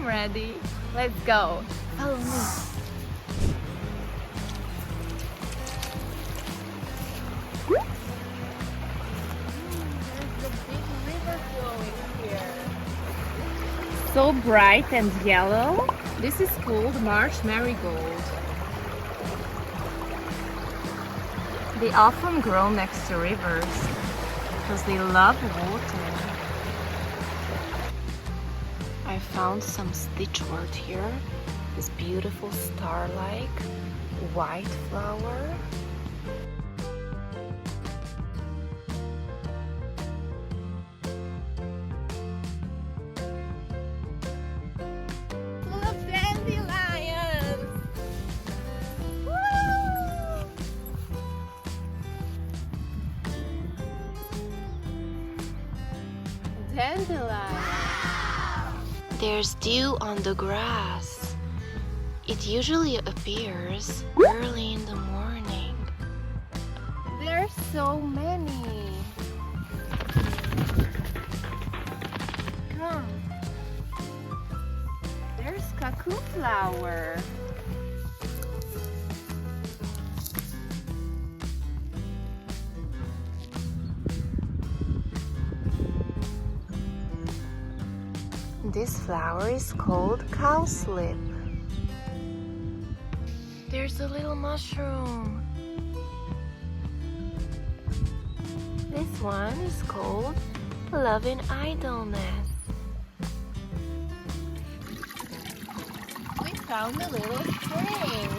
I'm ready. Let's go. Follow me. There's a big river flowing here. So bright and yellow. This is called marsh marigold. They often grow next to rivers because they love water. I found some stitchwort here. This beautiful star-like white flower. Full of dandelions! Woo! Dandelions! There's dew on the grass. It usually appears early in the morning. There are so many. Come. There's cuckoo flower. This flower is called cowslip. There's a little mushroom. This one is called love in idleness. We found a little spring.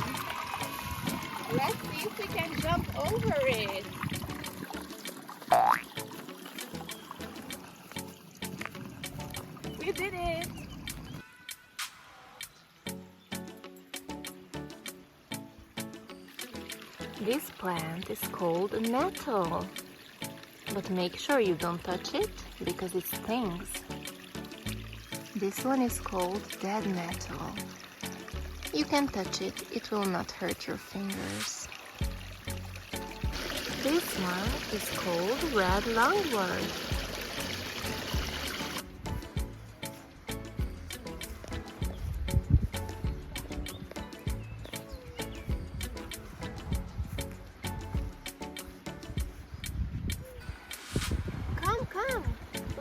Let's see if we can jump over it. We did it! This plant is called nettle, but make sure you don't touch it because it stings. This one is called dead nettle. You can touch it, it will not hurt your fingers. This one is called red lungwort. Come,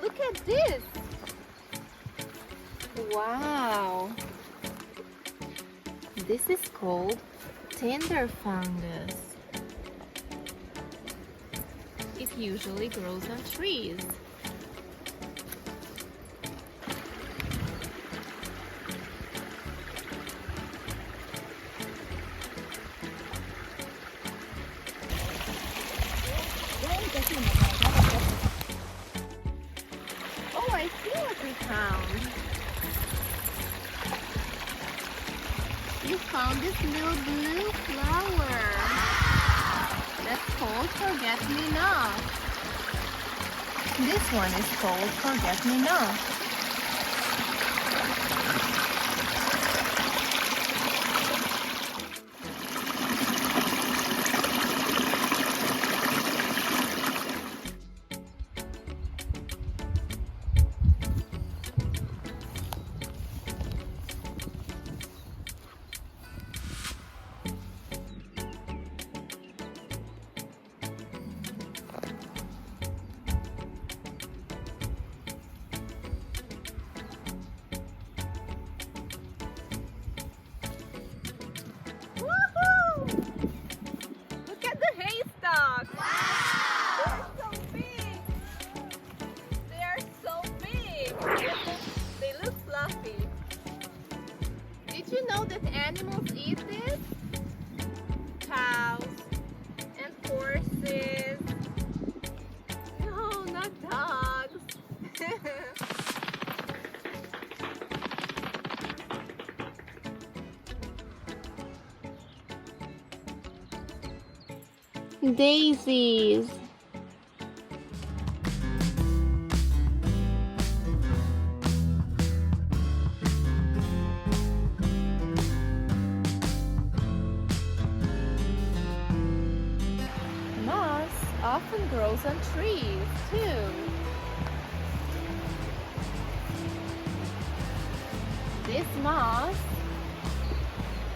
look at this. Wow. This is called tinder fungus. It usually grows on trees. Oh, I see what we found. You found this little blue flower. That's called forget-me-not. This one is called forget-me-not. Did you know that animals eat this? Cows and horses. No, not dogs. Daisies. Often grows on trees too. this moss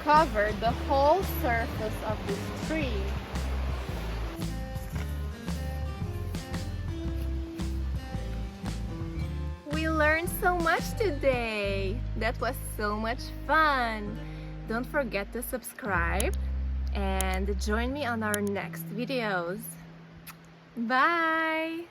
covered the whole surface of this tree. We learned so much today. That was so much fun. Don't forget to subscribe and join me on our next videos. Bye!